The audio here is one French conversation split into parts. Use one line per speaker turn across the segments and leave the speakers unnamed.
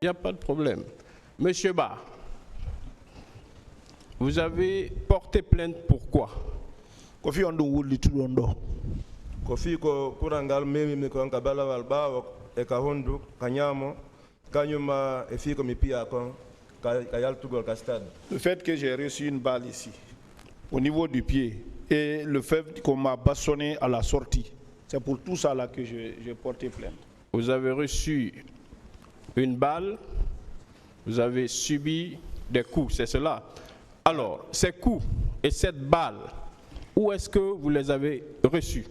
Il n'y a pas de problème. Monsieur Ba, vous avez porté plainte pourquoi?
Kofi ondo wuli tulondo.
Kofi ko kurangal memi ko kabala walba e ka hondu kanyamo kanyuma e fi ko mi pia ko kayal tugol ka stade.
Le fait que j'ai reçu une balle ici, au niveau du pied, et le fait qu'on m'a bastonné à la sortie, c'est pour tout ça là que j'ai porté plainte.
Vous avez reçu une balle, vous avez subi des coups, c'est cela. Alors, ces coups et cette balle, où est-ce que vous les avez reçus?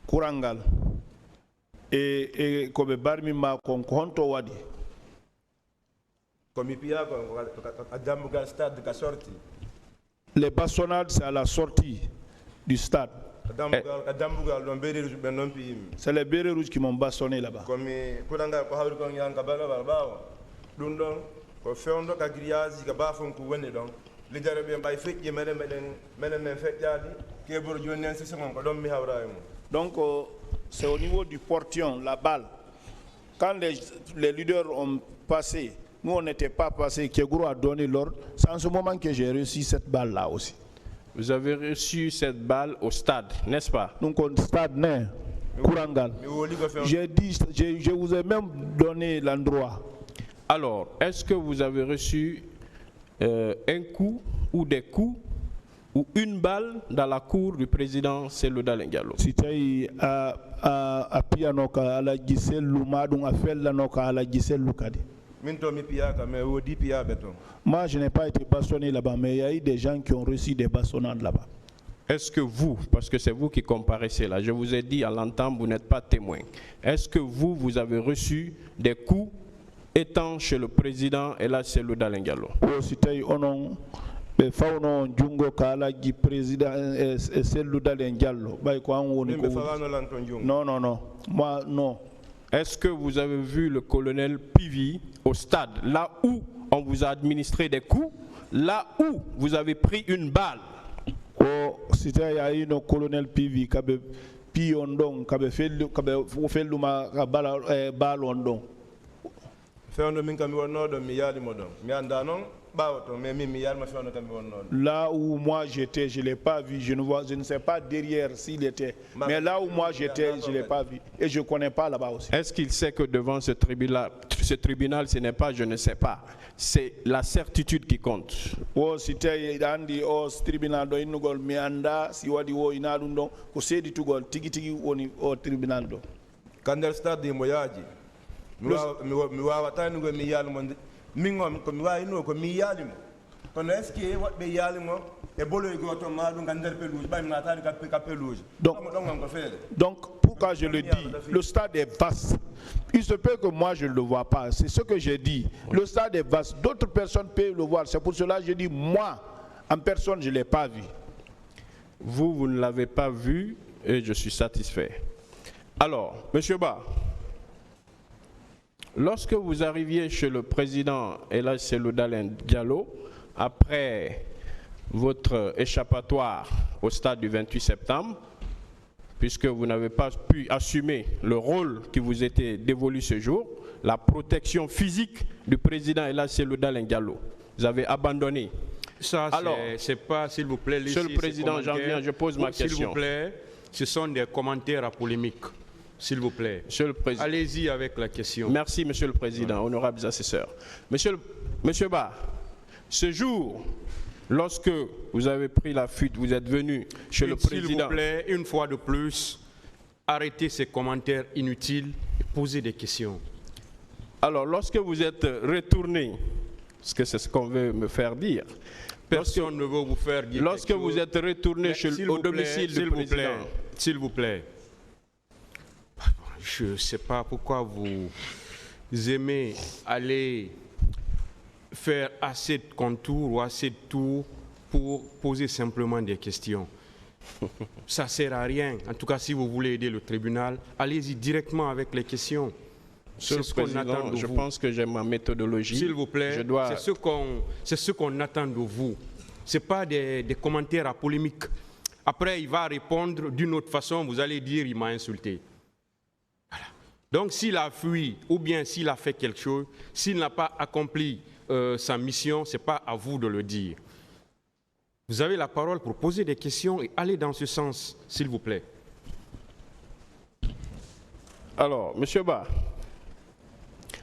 Kurangal. Et comme barmi ma konto wadi.
Comme mi pia ko adambugal stade ka sorti.
Les bastonnades, c'est à la sortie du stade. C'est les bérets rouges qui m'ont bastonné là-bas. Donc, c'est au niveau du portillon, la balle. Quand les leaders ont passé, nous on n'était pas passé, Keguro a donné l'ordre. C'est en ce moment que j'ai reçu cette balle-là aussi.
Vous avez reçu cette balle au stade, n'est-ce pas?
Donc au stade, né, Kurangal. J'ai dit, je vous ai même donné l'endroit.
Alors, est-ce que vous avez reçu un coup ou des coups ou une balle dans la cour du président Selouda Lengalo?
C'était à Pianoka, à la Giselle Lumadung, à Fellanoka, à la Giselle Lukadi. Moi, je n'ai pas été bastonné là-bas, mais il y a eu des gens qui ont reçu des bastonnades là-bas.
Est-ce que vous, parce que c'est vous qui comparaissez là, je vous ai dit à l'entame, vous n'êtes pas témoin. Est-ce que vous avez reçu des coups étant chez le président et là c'est le Dalengalo?
Non, non, non. Moi, non.
Est-ce que vous avez vu le colonel Pivi au stade, là où on vous a administré des coups, là où vous avez pris une balle?
Oh, c'était un colonel Pivi qui avait piondon, qui avait fait le ballon. Là où moi j'étais, je ne l'ai pas vu. Je ne sais pas derrière s'il était. Mais là où moi j'étais, je ne l'ai pas vu. Et je ne connais pas là-bas aussi.
Est-ce qu'il sait que devant ce tribunal, ce n'est pas je ne sais pas. C'est la certitude qui compte.
Oh, c'était Andy, oh, tribunal do inugol mi anda si wadi wo inadum don ko sedi tugol tigi tigi woni o tribunal do.
Kandel stade de moyaji. Mi wa tani go mi yalmo mingom ko mi wa ino ko mi yalimo. Kono est-ce que wat be yalimo e bolo e goto ma dum kandel pelouge ba mi natani ka pelouge.
Donc pourquoi je le dis, le stade est vaste. Il se peut que moi je ne le vois pas. C'est ce que j'ai dit. Le stade est vaste. D'autres personnes peuvent le voir. C'est pour cela que je dis, moi, en personne, je ne l'ai pas vu.
Vous ne l'avez pas vu et je suis satisfait. Alors, M. Ba, lorsque vous arriviez chez le président Elhadji Selouda Diallo, après votre échappatoire au stade du 28 septembre, puisque vous n'avez pas pu assumer le rôle qui vous était dévolu ce jour, la protection physique du président Elhadji Selouda Diallo. Vous avez abandonné.
Ça, c'est pas, s'il vous plaît,
Monsieur le Président, j'en viens, je pose ma question.
S'il vous plaît, ce sont des commentaires à polémique. S'il vous plaît.
Monsieur le Président.
Allez-y avec la question.
Merci, Monsieur le Président, honorables assesseurs. Monsieur Ba, ce jour, lorsque vous avez pris la fuite, vous êtes venu chez le président.
S'il vous plaît, une fois de plus, arrêtez ces commentaires inutiles et posez des questions.
Alors, lorsque vous êtes retourné, parce que c'est ce qu'on veut me faire dire,
personne ne veut vous faire dire.
Lorsque vous êtes retourné au domicile du président.
S'il vous plaît. Je ne sais pas pourquoi vous aimez aller faire assez de contours ou assez de tours pour poser simplement des questions. Ça ne sert à rien. En tout cas, si vous voulez aider le tribunal, allez-y directement avec les questions.
Monsieur le Président, je pense que j'ai ma méthodologie.
S'il vous plaît, c'est ce qu'on attend de vous. Ce n'est pas des commentaires à polémique. Après, il va répondre d'une autre façon, vous allez dire il m'a insulté. Voilà. Donc s'il a fui ou bien s'il a fait quelque chose, s'il n'a pas accompli sa mission, ce n'est pas à vous de le dire. Vous avez la parole pour poser des questions et aller dans ce sens, s'il vous plaît.
Alors, M. Ba,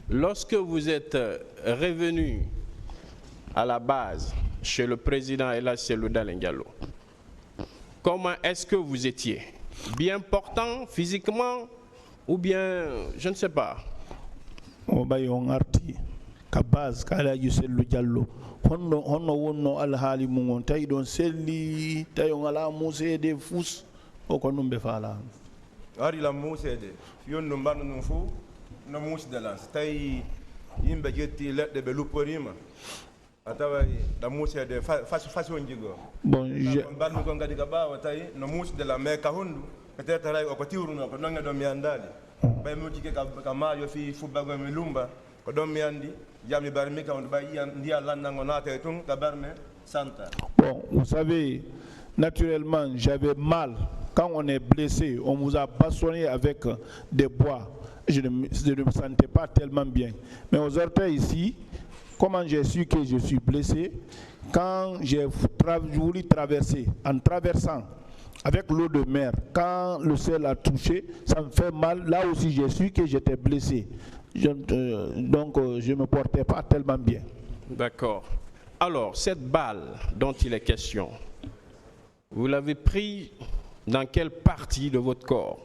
lorsque vous êtes revenu à la base chez le président Ella Selou Dalein Diallo, comment est-ce que vous étiez? Bien portant physiquement ou bien, je ne sais pas?
On arti ka base kala yu Selou Diallo honno wonno alhaali mum on tawi don selli tawi on ala musede fus o ko numbe faala
ari la musede yon no mbanu no fu no musde la tawi yimbe jetti ledde be luporima atawa da musede façon jigo
bon
mbanu ko ngadi ka bawa tawi no musde la me ka hondu peut-être ray o ko tiwruno ko nonga do mi andali bay mo jike ka maayo fi fu bago mi lumba ko do mi andi jami barmi ka on bay ndia lanango naate tun ka barme santa.
Bon, vous savez, naturellement, j'avais mal. Quand on est blessé, on vous a bastonné avec des bois. Je ne me sentais pas tellement bien. Mais aux orteils ici, comment j'ai su que je suis blessé? Quand j'ai voulu traverser, en traversant avec l'eau de mer, quand le sel a touché, ça me fait mal. Là aussi, j'ai su que j'étais blessé. Donc, je ne me portais pas tellement bien. D'accord.
Alors, cette balle dont il est question, vous l'avez pris dans quelle partie de votre corps?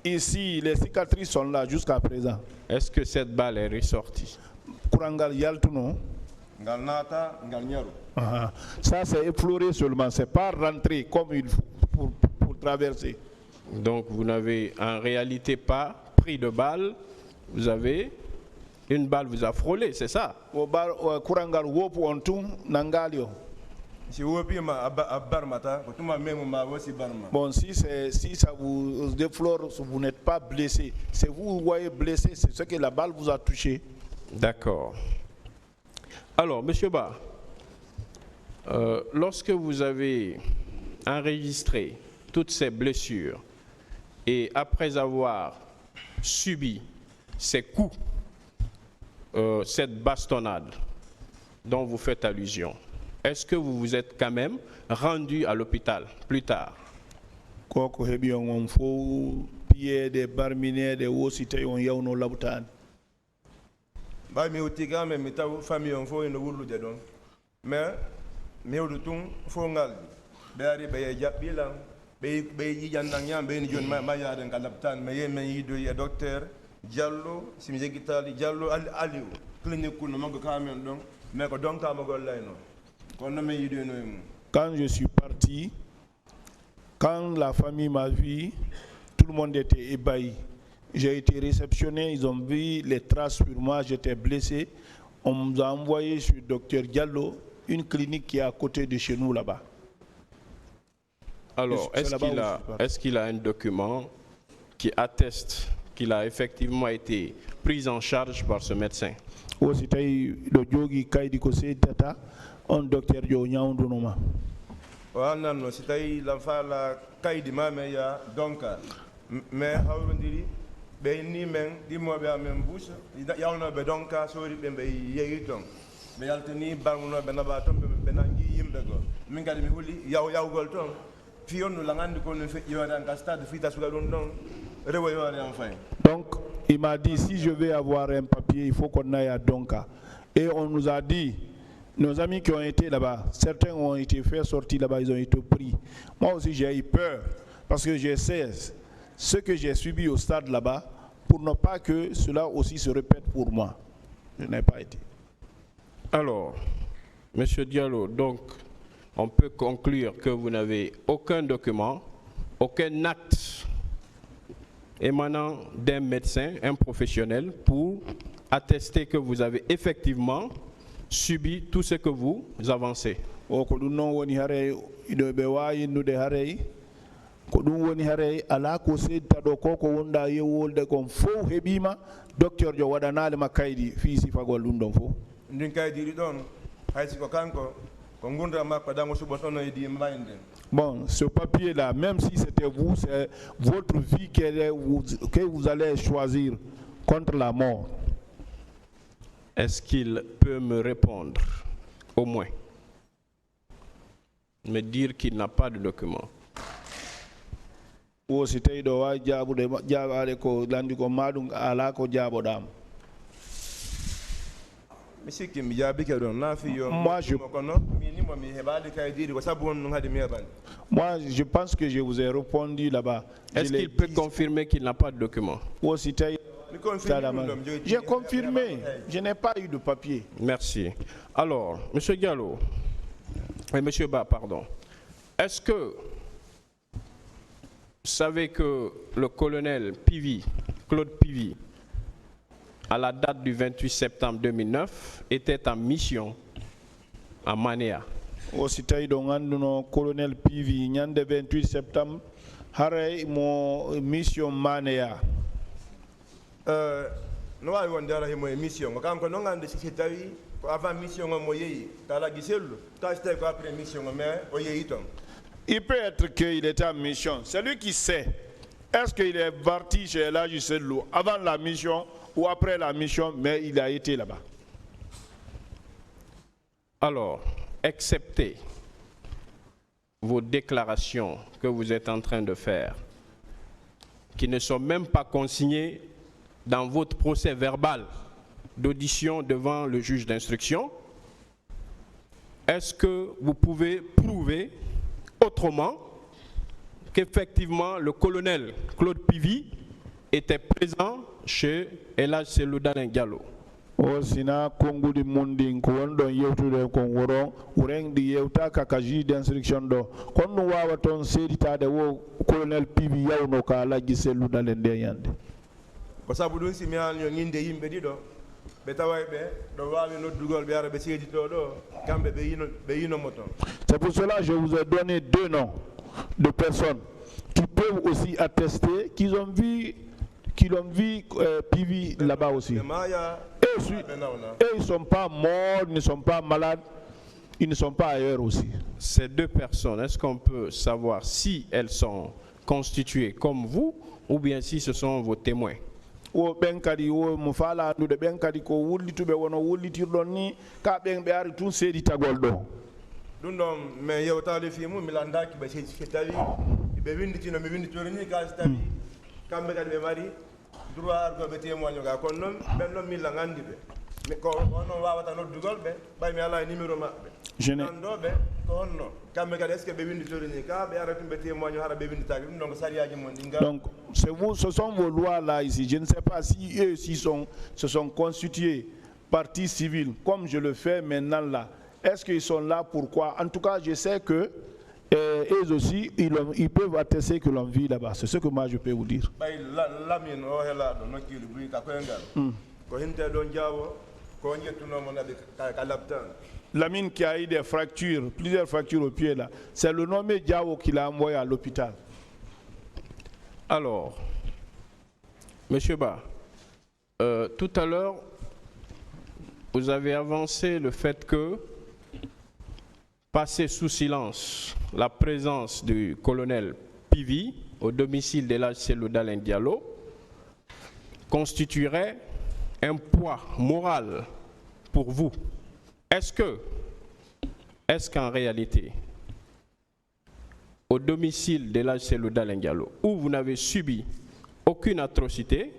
Ici, les cicatrices sont là jusqu'à présent.
Est-ce que cette balle est ressortie?
Ça, c'est effleuré seulement. Ce n'est pas rentré comme il faut pour traverser.
Donc, vous n'avez en réalité pas pris de balle. Vous avez une balle vous a frôlé, c'est ça?
Bon, si ça vous déflore, vous n'êtes pas blessé. C'est vous qui voyez blessé, c'est ce que la balle vous a touché.
D'accord. Alors, M. Ba, lorsque vous avez enregistré toutes ces blessures et après avoir subi ces coups, cette bastonnade dont vous faites allusion, est-ce que vous vous êtes quand même rendu à l'hôpital plus tard?
Diallo simjegitali Diallo aliou clinique no mango kamen donc mais ko donc ma gol layno kon no me yido no.
Quand je suis parti, quand la famille m'a vu, tout le monde était ébahi. J'ai été réceptionné, ils ont vu les traces sur moi, j'étais blessé. On nous a envoyé sur le docteur Diallo, une clinique qui est à côté de chez nous là-bas.
Alors, est-ce qu'il a un document qui atteste qu'il a effectivement été pris en charge par ce médecin?
Un docteur
non, c'était l'enfant la kaidi mameya donc mais hawrondiri be ni men di mo be amem bouche yawno be donc sori be yeyi ton be yaltani banguno be naba ton be nangi yimbe go min gadi mi huli yawgol ton fi on la ngandi ko no fe yoran ka stade fita suga don don.
Donc, il m'a dit, si je vais avoir un papier, il faut qu'on aille à Donka. Et on nous a dit, nos amis qui ont été là-bas, certains ont été fait sortir là-bas, ils ont été pris. Moi aussi, j'ai eu peur, parce que je sais ce que j'ai subi au stade là-bas, pour ne pas que cela aussi se répète pour moi. Je n'ai pas été.
Alors, M. Diallo, donc, on peut conclure que vous n'avez aucun document, aucun acte émanant d'un médecin, un professionnel, pour attester que vous avez effectivement subi tout ce que vous avancez.
Bon, ce papier-là, même si c'était vous, c'est votre vie que vous allez choisir contre la mort.
Est-ce qu'il peut me répondre, au moins, me dire qu'il n'a pas de document?
Monsieur moi, je pense que je vous ai répondu là-bas.
Est-ce qu'il peut confirmer qu'il n'a pas de document?
J'ai confirmé, je n'ai pas eu de papier.
Merci. Alors, M. Diallo, et M. Ba, pardon, est-ce que vous savez que le colonel Pivi, Claude Pivi, à la date du 28 septembre 2009, était en mission à Manéa?
Aussi colonel Pivi, le 28 septembre, Harry, mon mission Manéa.
No wa wondara he mo mission quand ko ngande ci tawi ko avant mission mo yeyi tala giselu ta c'était ko après mission mais o yeyi ton.
Il peut être qu'il était en mission. Celui qui sait, est-ce qu'il est parti chez la Giselu avant la mission ou après la mission, mais il a été là-bas.
Alors, acceptez vos déclarations que vous êtes en train de faire, qui ne sont même pas consignées dans votre procès verbal d'audition devant le juge d'instruction. Est-ce que vous pouvez prouver autrement qu'effectivement le colonel Claude Pivi était présent chez Elhadji Cellou Dalein Diallo?
Sina kongu di mundi ko wondo yewtude ko woro ureng di yewta kakaji d'instruction do konno wawa ton seditade wo colonel Pivi yawno ka Elhadji Cellou Dalein de yande
ko sabu dun si mi an yo nginde yimbe dido be taway be do wawi no dugol be ara be sedito do kambe be yino moton.
C'est pour cela que je vous ai donné deux noms de personnes qui peuvent aussi attester qu'ils ont vu Pivi là-bas aussi. Et ils ne sont pas morts, ils ne sont pas malades, ils ne sont pas ailleurs aussi.
Ces deux personnes, est-ce qu'on peut savoir si elles sont constituées comme vous ou bien si ce sont vos témoins?
O benkadi o mo fala andude benkadi ko wullitube wono wullitirɗon ni ka ɓen ɓe ari tun seedi tagol ɗo
ɗum ɗon mais yewtade fi mum mi landaki ɓe so tawi ɓe winditino mi winditori ni ka so tawi kamɓe kadi ɓe mari droit argoɓe témoigne ga kono noon ɓen ɗon milla gandi ɓe ko onon wawata noddugol ɓe ɓay mi ala numéro maɓɓe nanɗoɓe ko honno kamɓe kadi est ce que ɓe winditori ni ka ɓe ara tun ɓe témoigne hara ɓe winditaki ɗum ɗon ko sariyaji mon ɗi
donc c'est vous, ce sont vos lois là ici. Je ne sais pas si eux aussi se sont constitués partie civile comme je le fais maintenant là. Est-ce qu'ils sont là pourquoi? En tout cas, je sais que eux aussi, ils peuvent attester que l'on vit là-bas. C'est ce que moi je peux vous dire. La mine qui a eu des fractures, plusieurs fractures au pied là, c'est le nommé Diao qui l'a envoyé à l'hôpital.
Alors, Monsieur Ba, tout à l'heure, vous avez avancé le fait que passer sous silence la présence du colonel Pivi au domicile d'Elhadji Cellou Dalein Diallo constituerait un poids moral pour vous. Est-ce qu'en réalité, au domicile d'Elhadji Cellou Dalein Diallo, où vous n'avez subi aucune atrocité,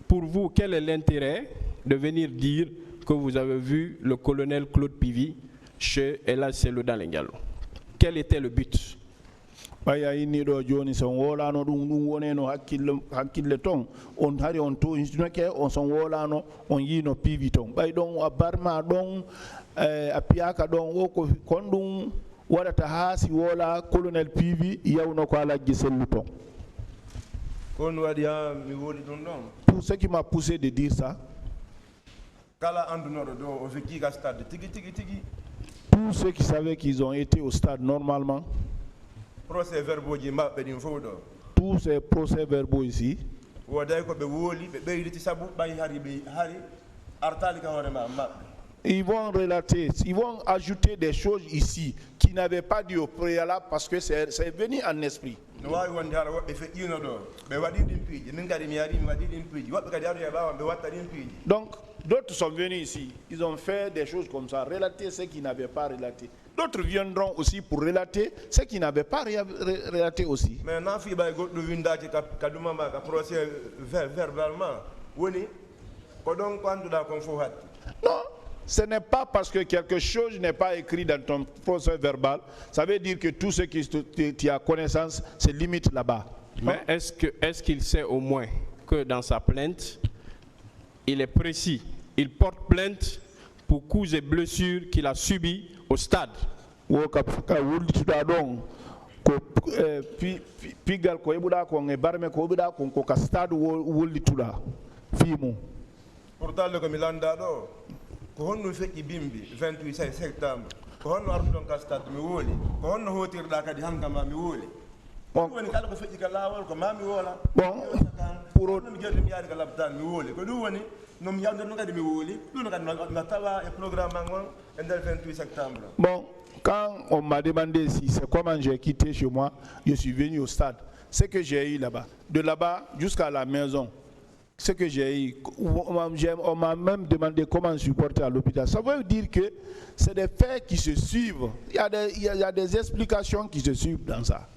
pour vous, quel est l'intérêt de venir dire que vous avez vu le colonel Claude Pivi chez Elhadji Cellou Dalein Diallo? Quel était le but?
Baya ini do joni son wolano dum woneno hakkille ton on hari on to instruke on son wolano on yino Pivi ton bay don a barma don a piaka don wo ko kondum wadata hasi wola colonel Pivi yawno ko Elhadji Cellou ton. Tout ce qui m'a poussé de dire ça, tous ceux qui savaient qu'ils ont été au stade normalement, tous ces procès-verbaux ici, Ils vont relater, ils vont ajouter des choses ici qui n'avaient pas dit au préalable parce que c'est venu en esprit. Donc, d'autres sont venus ici, ils ont fait des choses comme ça, relater ce qu'ils n'avaient pas relaté. D'autres viendront aussi pour relater ce qu'ils n'avaient pas relaté aussi. Mais non, ce n'est pas parce que quelque chose n'est pas écrit dans ton procès verbal, ça veut dire que tout ce qui tu as connaissance se limite là-bas.
Mais est-ce qu'il sait au moins que dans sa plainte, il est précis, il porte plainte pour coups et blessures qu'il a subis au stade?
Pourtant, le Milanda, quand nous faisons Bimbi, 28 septembre, quand nous avons un stade, quand nous avons un bon,
quand on m'a demandé si c'est comment j'ai quitté chez moi, je suis venu au stade. Ce que j'ai eu là-bas, de là-bas jusqu'à la maison, ce que j'ai eu, on m'a même demandé comment supporter à l'hôpital. Ça veut dire que c'est des faits qui se suivent. Il y a des explications qui se suivent dans ça.